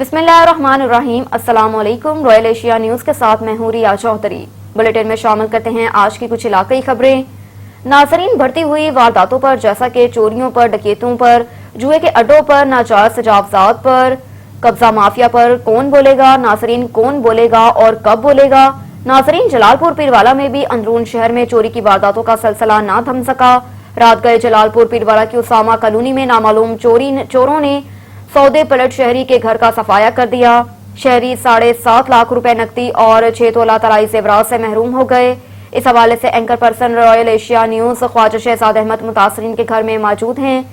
बिस्मिल्लाहिर्रहमानिर्रहीम। अस्सलाम वालेकुम। रॉयल एशिया न्यूज़ के साथ मैं हूँ रिया चौधरी। बुलेटिन में शामिल करते हैं आज की कुछ इलाकाई खबरें। नाज़रीन, बढ़ती हुई वारदातों पर, जैसा कि चोरियों पर, डकैतों पर, जुए के अड्डों पर, नाजायज तजावुज़ात पर, कब्जा माफिया पर कौन बोलेगा? नाज़रीन, कौन बोलेगा और कब बोलेगा? नाज़रीन, जलालपुर पीरवाला में भी अंदरून शहर में चोरी की वारदातों का सिलसिला ना थम सका। रात गए जलालपुर पीरवाला की उसामा कॉलोनी में नामालूम चोरों ने सौदे पलट शहरी के घर का सफाया कर दिया। शहरी 7.5 लाख रुपए नकदी और 6 तोला तलाई जेवरात से महरूम हो गए। इस हवाले से anchor person royal Asia news Khawaja Shahzad Ahmad मुतासरीन के घर में मौजूद हैं।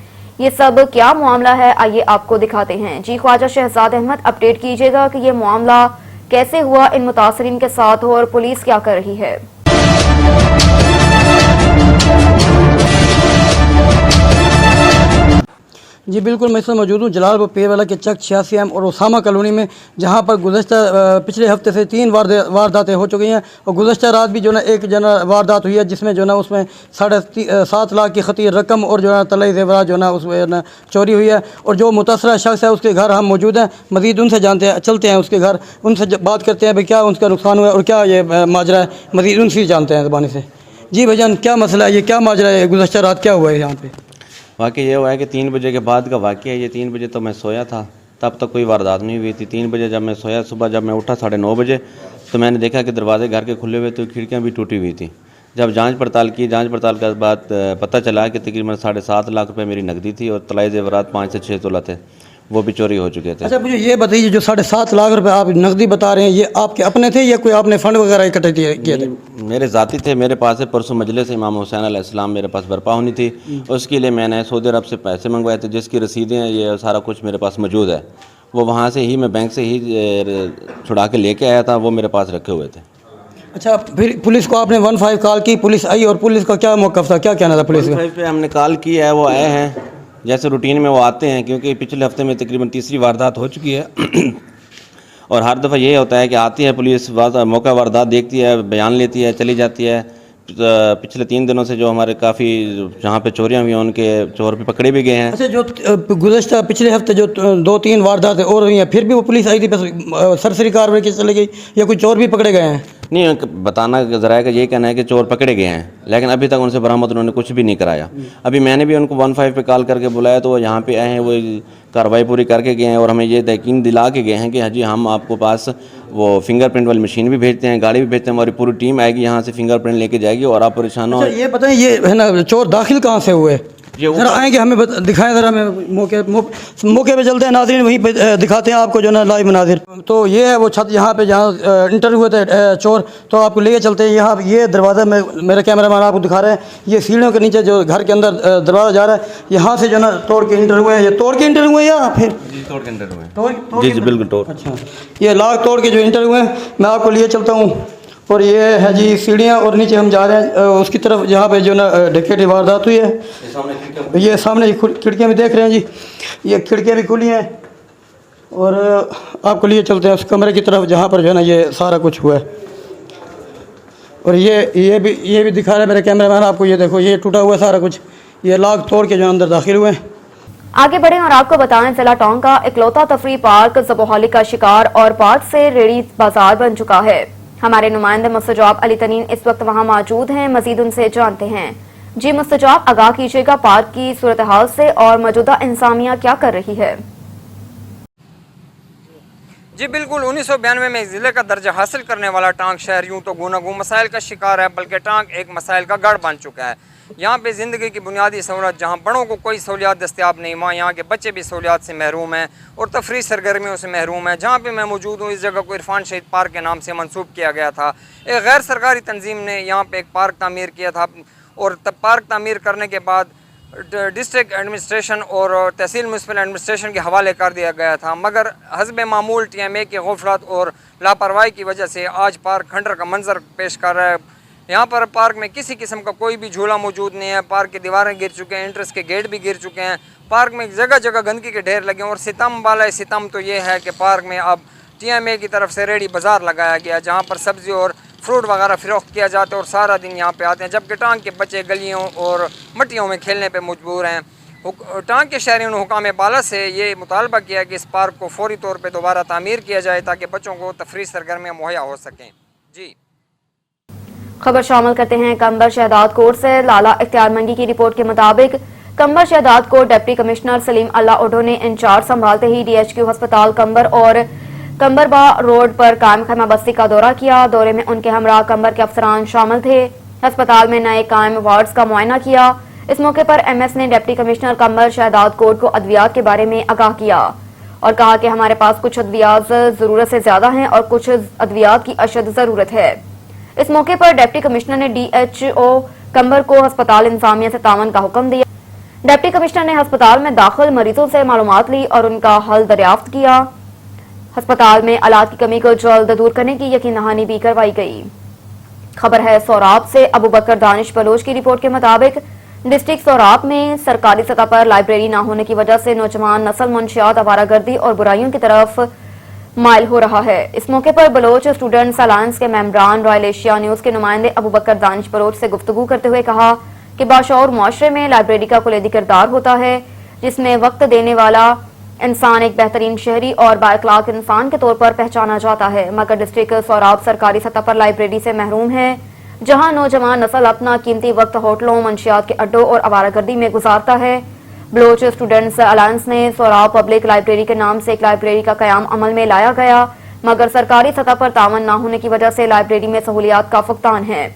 ये सब क्या मामला है, आइए आपको दिखाते हैं। जी ख्वाजा शहजाद अहमद, अपडेट कीजिएगा कि ये मामला कैसे हुआ इन मुतासरीन के साथ और पुलिस क्या कर रही है। जी बिल्कुल, मैं इसमें मौजूद हूँ जलालपुर पीरवाला के चक 86M और उसामा कॉलोनी में, जहाँ पर पिछले हफ्ते से 3 वारदातें हो चुकी हैं और गुज़श्ता रात भी जो ना एक वारदात हुई है जिसमें जो ना उसमें 7.5 लाख की खतीर रकम और जो है तलाई ज़ेवरात जो ना उसमें ना चोरी हुई है। और जो मुतासरा शख्स है उसके घर हम मौजूद हैं, मज़ीद उनसे चलते हैं उसके घर, उनसे बात करते हैं भाई क्या उनका नुकसान हुआ है और क्या ये माजरा है, मज़ीद उनसे जानते हैं ज़बानी से। जी भाईजान, क्या मसला है, ये क्या माजरा है, गुज़श्ता रात क्या हुआ है यहाँ पे? वाक़ई ये हुआ है कि 3 बजे के बाद का वाक़या है। ये 3 बजे तो मैं सोया था, तब तक कोई वारदात नहीं हुई थी। 3 बजे जब मैं सोया, सुबह जब मैं उठा 9:30 बजे, तो मैंने देखा कि दरवाजे घर के खुले हुए, तो खिड़कियाँ भी टूटी हुई थी। जब जांच पड़ताल के बाद पता चला कि तकरीबन 7.5 लाख रुपए मेरी नकदी थी और तलाई ज़ेवरात 5 से 6 तोला थे, वो भी चोरी हो चुके थे। अच्छा, मुझे ये बताइए, जो 7.5 लाख रुपए आप नकदी बता रहे हैं, ये आपके अपने थे या कोई आपने फ़ंड वगैरह इकट्ठे किए थे? मेरे ज़ाती थे। मेरे पास है परसों मजलिस इमाम हुसैन अलैहिस्सलाम मेरे पास बर्पा होनी थी, उसके लिए मैंने सऊदी अरब से पैसे मंगवाए थे, जिसकी रसीदें हैं, ये सारा कुछ मेरे पास मौजूद है। वो वहाँ से ही मैं बैंक से ही छुड़ा के लेके आया था, वो मेरे पास रखे हुए थे। अच्छा, फिर पुलिस को आपने 15 कॉल की, पुलिस आई और पुलिस का क्या मौक़िफ़ था, क्या कहना था पुलिस का? 15 पे हमने कॉल की है, वो आए हैं जैसे रूटीन में वो आते हैं, क्योंकि पिछले हफ्ते में तकरीबन तीसरी वारदात हो चुकी है। और हर दफ़ा ये होता है कि आती है पुलिस, मौका वारदात देखती है, बयान लेती है, चली जाती है। पिछले 3 दिनों से जो हमारे काफ़ी जहाँ पे चोरियाँ हुई हैं, उनके चोर भी पकड़े भी गए हैं। अच्छा, जो गुज़श्ता पिछले हफ्ते जो 2-3 वारदातें और हुई हैं, फिर भी वो पुलिस आई थी, बस सरसरी कार्रवाई की चली गई या कोई चोर भी पकड़े गए हैं? नहीं, बताना ज़रा का यही कहना है कि चोर पकड़े गए हैं, लेकिन अभी तक उनसे बरामद उन्होंने कुछ भी नहीं कराया। अभी मैंने भी उनको 15 पे कॉल करके बुलाया, तो वो यहाँ पे आए हैं, वो कार्रवाई पूरी करके गए हैं और हमें ये यकीन दिला के गए हैं कि हाँ जी, हम आपको पास वो फिंगरप्रिंट वाली मशीन भी भेजते हैं, गाड़ी भी भेजते हैं, हमारी पूरी टीम आएगी यहाँ से, फिंगरप्रिंट लेके जाएगी और आप परेशान हो। ये बताएं, ये है ना चोर दाखिल कहाँ से हुए? ज़रा आएंगे, हमें दिखाएं ज़रा, हमें मौके पे चलते हैं नाज़रीन, वहीं पे दिखाते हैं आपको जो ना लाइव मनाजिर। तो ये है वो छत यहाँ पे जहाँ इंटर हुए थे चोर, तो आपको लेके चलते हैं। यहाँ ये दरवाज़ा में मेरे कैमरामैन आपको दिखा रहे हैं, ये सीढ़ियों के नीचे जो घर के अंदर दरवाज़ा जा रहा है, यहाँ से जो ना तोड़ के इंटर हुए हैं। ये तोड़ के इंटर हुए हैं या फिर तोड़ के इंटर हुए? जी बिल्कुल तोड़। अच्छा, ये लाख तोड़ के जो इंटर हुए हैं, मैं आपको लिए चलता हूँ। और ये है जी सीढ़ियाँ, और नीचे हम जा रहे हैं उसकी तरफ जहाँ पे जो ना डकैती वारदात हुई है। ये सामने खिड़कियाँ भी देख रहे हैं जी, ये खिड़कियाँ भी खुली हैं और आपको लिए चलते हैं उस कमरे की तरफ जहाँ पर जो है ना ये सारा कुछ हुआ है। और ये भी दिखा रहा है मेरे कैमरामैन आपको, ये देखो, ये टूटा हुआ है सारा कुछ, ये लाख तोड़ के जो अंदर दाखिल हुए हैं। आगे बढ़े और आपको बताएं, जिला टोंक का इकलौता तफरी पार्क ज़बोहाली का शिकार और पार्क से रेड़ी बाजार बन चुका है। हमारे नुमाइंदे मुस्तजाब अली तनीन इस वक्त वहां मौजूद हैं, मजीद उनसे जानते हैं। जी मुस्तजाब, आगाह कीजिएगा पार्क की सूरत हाल से और मौजूदा इंतजामिया क्या कर रही है? जी बिल्कुल, 1992 में ज़िले का दर्जा हासिल करने वाला टांग शहर यूँ तो गूनागूं मसाइल का शिकार है, बल्कि टांग एक मसाइल का गढ़ बन चुका है। यहाँ पे ज़िंदगी की बुनियादी सहूलत, जहाँ बड़ों को कोई सहूलियात दस्तियाब नहीं, वहाँ यहाँ के बच्चे भी सहूलियात से महरूम हैं और तफरी सरगर्मियों से महरूम हैं। जहाँ पे मैं मौजूद हूँ, इस जगह को इरफान शहीद पार्क के नाम से मंसूब किया गया था। एक गैर सरकारी तंजीम ने यहाँ पे एक पार्क तामीर किया था और तब पार्क तामीर करने के बाद डिस्ट्रिक्ट एडमिनिस्ट्रेशन और तहसील म्यूनसिपल एडमिनिस्ट्रेशन के हवाले कर दिया गया था, मगर हस्ब मामूल TMA की गफलत और लापरवाही की वजह से आज पार्क खंडर का मंजर पेश कर रहा है। यहाँ पर पार्क में किसी किस्म का कोई भी झूला मौजूद नहीं है, पार्क की दीवारें गिर चुके हैं, एंट्रेंस के गेट भी गिर चुके हैं, पार्क में जगह जगह गंदगी के ढेर लगे हैं। और सितम वाला सितम तो ये है कि पार्क में अब TMA की तरफ से रेडी बाज़ार लगाया गया, जहाँ पर सब्ज़ी और फ्रूट वगैरह फ़रोख्त किया जाता है और सारा दिन यहाँ पे आते हैं, जबकि टांग के बच्चे गलियों और मट्टियों में खेलने पे मजबूर हैं। टांग के शहरियों ने हुकाम बाला से ये मुतालबा किया कि इस पार्क को फौरी तौर पर दोबारा तामीर किया जाए ताकि बच्चों को तफरीह सरगर्मियाँ मुहैया हो सकें। जी खबर शामिल करते हैं कंबर शहदाद कोट से। लाला इख्तियार मंगी की रिपोर्ट के मुताबिक Qambar Shahdadkot deputy commissioner Salim Allah Odho ने इंचार्ज संभालते ही DHQ अस्पताल कंबर और कंबरबा रोड पर कायम खैमा बस्ती का दौरा किया। दौरे में उनके हमरा कंबर के अफसरान शामिल थे। अस्पताल में नए कायम वार्ड्स का मुआयना किया। इस मौके पर MS ने डिप्टी कमिश्नर कंबर शहदाद कोट को अद्वियात के बारे में आगाह किया और कहा कि हमारे पास कुछ अद्वियात जरूरत से ज्यादा हैं और कुछ अद्वियात की अशद जरूरत है। इस मौके पर डिप्टी कमिश्नर ने DHO कंबर को अस्पताल इंतजामिया से तावन का हुक्म दिया। डिप्टी कमिश्नर ने अस्पताल में दाखिल मरीजों से मालूमात ली और उनका हल दरियाफ्त किया। अस्पताल में आलात की कमी को जल्द दूर करने की यकीन दहानी भी करवाई गई। खबर है सौराब से। अबू बकर दानिश बलोच की रिपोर्ट के मुताबिक डिस्ट्रिक्ट सौराब में सरकारी सतह पर लाइब्रेरी न होने की वजह से नौजवान नस्ल मुंशियात आवारागर्दी और बुराइयों की तरफ माइल हो रहा है। इस मौके पर बलोच स्टूडेंट्स अलायंस के मेंबरान रॉयल एशिया न्यूज के नुमाइंदे अबू बकर दानिश बलोच से गुफ्तगू करते हुए कहा कि बाशऊर मुआशरे में लाइब्रेरी का कुलीदी किरदार होता है, जिसमें वक्त देने वाला इंसान एक बेहतरीन शहरी और बाइखलाक इंसान के तौर पर पहचाना जाता है। मगर डिस्ट्रिक्ट सौराब सरकारी सतह पर लाइब्रेरी से महरूम है, जहां नौजवान नस्ल अपना कीमती वक्त होटलों, मंशियात के अड्डों और आवारागर्दी में गुजारता है। बलोच स्टूडेंट्स अलायंस ने सौराब पब्लिक लाइब्रेरी के नाम से एक लाइब्रेरी का कयाम अमल में लाया गया, मगर सरकारी सतह पर तावन न होने की वजह से लाइब्रेरी में सहूलियात का फुकदान है।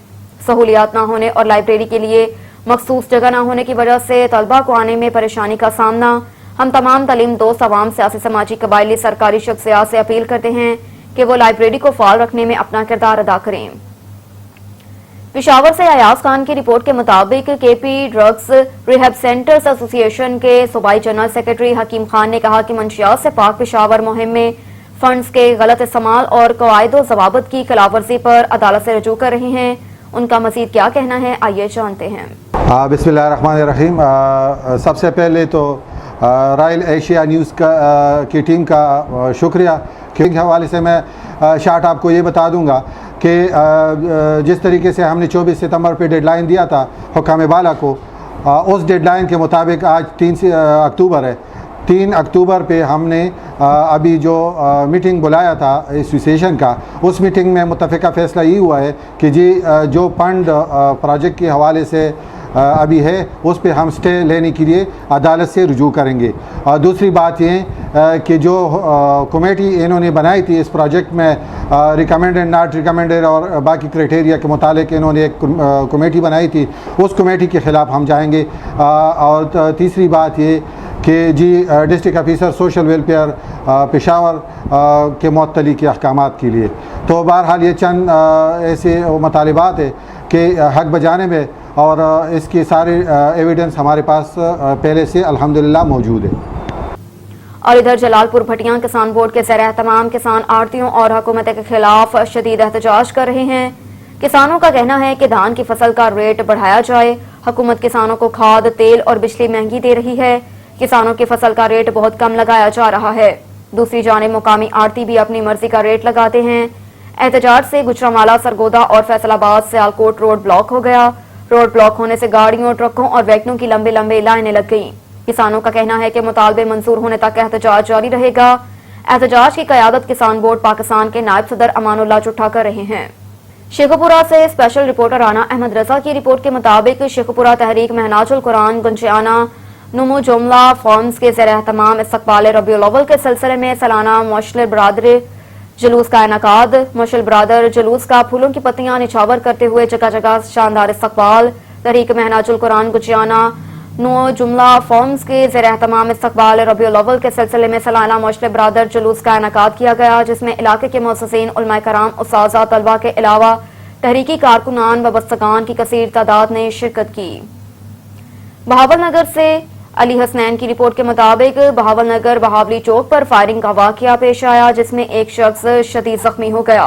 सहूलियात न होने और लाइब्रेरी के लिए मखसूस जगह न होने की वजह से तलबा को आने में परेशानी का सामना। हम तमाम तालीम दोस्त अवाम, सियासी, समाजी, कबायली, सरकारी शख्सियात से अपील करते हैं कि वो लाइब्रेरी को फाल रखने में अपना किरदार अदा करें। पेशावर से अयाज खान की रिपोर्ट के मुताबिक KP drugs rehab centres association के सूबाई जनरल सेक्रेटरी हकीम खान ने कहा कि मंशियात से पाक पेशावर मुहिम में फंड्स के गलत इस्तेमाल और कवायद व ज़वाबित की खिलाफवर्जी पर अदालत से रजू कर रहे हैं। उनका मजीद क्या कहना है, आइए जानते हैं। बिस्मिल्लाहिर्रहमानिर्रहीम। सबसे पहले तो रॉयल एशिया न्यूज़ की टीम का शुक्रिया के हवाले से मैं शार्ट आपको ये बता दूंगा कि जिस तरीके से हमने 24 सितंबर पे डेडलाइन दिया था हुकाम बाला को, उस डेडलाइन के मुताबिक आज 3 अक्टूबर है। 3 अक्टूबर पे हमने अभी जो मीटिंग बुलाया था एसोसिएशन का, उस मीटिंग में मुत्तफ़िका फ़ैसला ये हुआ है कि जी जो फंड प्रोजेक्ट के हवाले से अभी है उस पे हम स्टे लेने के लिए अदालत से रुजू करेंगे। और दूसरी बात ये कि जो कमेटी इन्होंने बनाई थी इस प्रोजेक्ट में रिकमेंडेड, नॉट रिकमेंडेड और बाकी क्राइटेरिया के मुताबिक इन्होंने एक कमेटी बनाई थी, उस कमेटी के ख़िलाफ़ हम जाएंगे। और तीसरी बात ये कि जी district officer social welfare Peshawar के मुअत्तली के अहकामात के लिए। तो बहरहाल ये चंद ऐसे मुतालिबात है कि हक बजाने में, और इसकी सारी एविडेंस हमारे पास पहले से अल्हम्दुलिल्लाह मौजूद है। और इधर जलालपुर भटियां किसान बोर्ड के ज़ेर एहतमाम किसान आड़तियों और हुकूमत के खिलाफ शदीद एहतजाज कर रहे हैं। किसानों का कहना है कि धान की फसल का रेट बढ़ाया जाए। हुकूमत किसानों को खाद, तेल और बिजली महंगी दे रही है। किसानों की फसल का रेट बहुत कम लगाया जा रहा है। दूसरी जानिब मुकामी आड़ती भी अपनी मर्जी का रेट लगाते हैं। एहतजाज से गुजरांवाला, सरगोदा और फैसलाबाद सियालकोट रोड ब्लॉक हो गया। रोड ब्लॉक होने से गाड़ियों, ट्रकों और वैगनों की लंबे लंबे लाइनें लग गईं। किसानों का कहना है कि मुतालबे मंजूर होने तक एहतजाज जारी रहेगा। एहतजाज की क़यादत किसान बोर्ड पाकिस्तान के नायब सदर अमानुल्लाह चुट्टा कर रहे हैं। शेखपुरा से स्पेशल रिपोर्टर राना अहमद रजा की रिपोर्ट के मुताबिक शेखपुरा तहरीक महनाजुल कुरान गुंजियाना नुमो जुमला फॉर्म्स के ज़ेर एहतमाम इस्तक़बाल रबीउल अव्वल के सिलसिले में सालाना मुशल बरादर जुलूस का इनेकाद। मुशल बरादर जुलूस का फूलों की पत्तियां निछावर करते हुए जगह जगह शानदार इस्तक़बाल। तहरीक महनाजुल कुरान गुंजियाना नुमो जुमला फॉर्म्स के ज़ेर एहतमाम इस्तक़बाल रबीउल अव्वल के सिलसिले में सालाना मुशल बरादर जुलूस का इनेकाद किया गया, जिसमें इलाके के मुअस्सिसीन, उलमा कराम, उस्ताज़ा, तलबा के अलावा तहरीकी कारकुनान, वबस्तगान की कसीर तादाद ने शिरकत की। बहावलनगर से अली हसनैन की रिपोर्ट के मुताबिक बहावलनगर बहावली चौक पर फायरिंग का वाकया पेश आया, जिसमें एक शख्स शदीद जख्मी हो गया।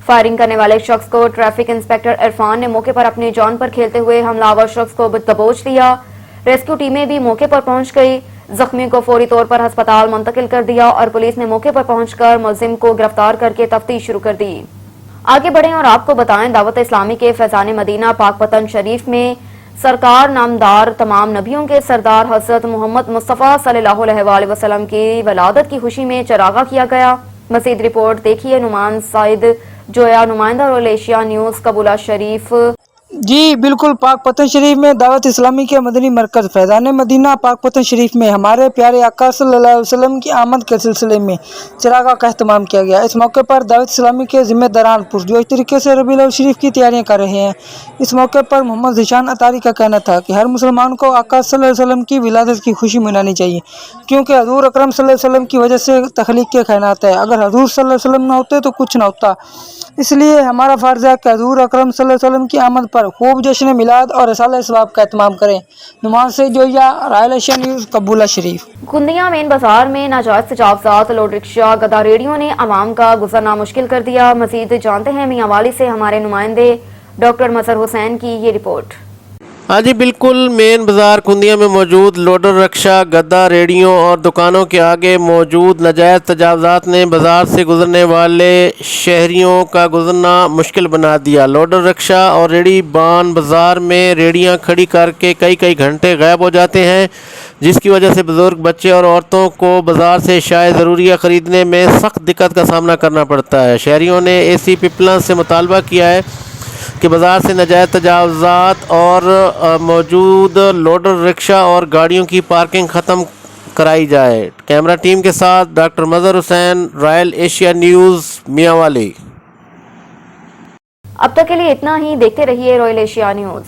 फायरिंग करने वाले शख्स को ट्रैफिक इंस्पेक्टर इरफान ने मौके पर अपनी जान पर खेलते हुए हमलावर शख्स को दबोच लिया। रेस्क्यू टीमें भी मौके पर पहुंच गई। जख्मी को फौरी तौर पर अस्पताल मुंतकिल कर दिया और पुलिस ने मौके पर पहुंचकर मुलजिम को गिरफ्तार करके तफ्तीश शुरू कर दी। आगे बढ़ें और आपको बताएं, दावत इस्लामी के फैजान मदीना पाक वतन शरीफ में सरकार नामदार तमाम नबियों के सरदार हजरत मोहम्मद मुस्तफ़ा सल्लल्लाहु अलैहि वसल्लम की वलादत की खुशी में चरागा किया गया। मज़ीद रिपोर्ट देखिए नुमान साइद जोया, नुमाइंदा रोयल एशिया न्यूज़, कबूला शरीफ। जी बिल्कुल, पाक पतन शरीफ में दावत इस्लामी के मदनी मरकज़ फैज़ान मदीना पाक पतन शरीफ में हमारे प्यारे आका सल्लल्लाहु अलैहि वसल्लम की आमद के सिलसिले में चरागा का अहतमाम किया गया। इस मौके पर दावत इस्लामी के ज़िम्मेदारान पुरजोश तरीके से रबीउल अव्वल शरीफ की तैयारियां कर रहे हैं। इस मौके पर मोहम्मद ज़ीशान अतारी का कहना था कि हर मुसलमान को आका सल्लल्लाहु अलैहि वसल्लम की विलादत की खुशी मनानी चाहिए, क्योंकि हजूर अकरम सल्लल्लाहु अलैहि वसल्लम की वजह से तख्लीक के कायनात है। अगर हजूर सल्लल्लाहु अलैहि वसल्लम न होते तो कुछ न होता। इसलिए हमारा फ़र्ज़ है कि हजूर अकरम सल्लल्लाहु अलैहि वसल्लम की आमद पर खूब जश्न मिलाद और रिसाला सवाब का एहतमाम करें। नुमान से जोया, रॉयल एशिया न्यूज़, कबूला शरीफ। कुंदिया मेन बाजार में नाजायज तजावजात, लोड रिक्शा, गदा रेडियो ने आवाम का गुजरना मुश्किल कर दिया। मजीद जानते हैं मियांवाली से हमारे नुमाइंदे डॉक्टर मजहर हुसैन की ये रिपोर्ट। हाँ जी बिल्कुल, मेन बाज़ार कुंदिया में मौजूद लोडर रक्षा, गद्दा रेडियो और दुकानों के आगे मौजूद नाजायज़ तजावज़ात ने बाज़ार से गुजरने वाले शहरियों का गुजरना मुश्किल बना दिया। लोडर रक्षा और रेडी बान बाज़ार में रेडियां खड़ी करके कई घंटे गायब हो जाते हैं, जिसकी वजह से बुज़ुर्ग, बच्चे और औरतों को बाज़ार से शायद ज़रूरिया ख़रीदने में सख्त दिक्कत का सामना करना पड़ता है। शहरियों ने AC पीपल्स से मुतालबा किया है कि बाज़ार से नाजायज़ तजावज़ात और मौजूद लोडर रिक्शा और गाड़ियों की पार्किंग ख़त्म कराई जाए। कैमरा टीम के साथ doctor Mazhar Hussain, royal Asia news, Mianwali. अब तक के लिए इतना ही। देखते रहिए रॉयल एशिया न्यूज़।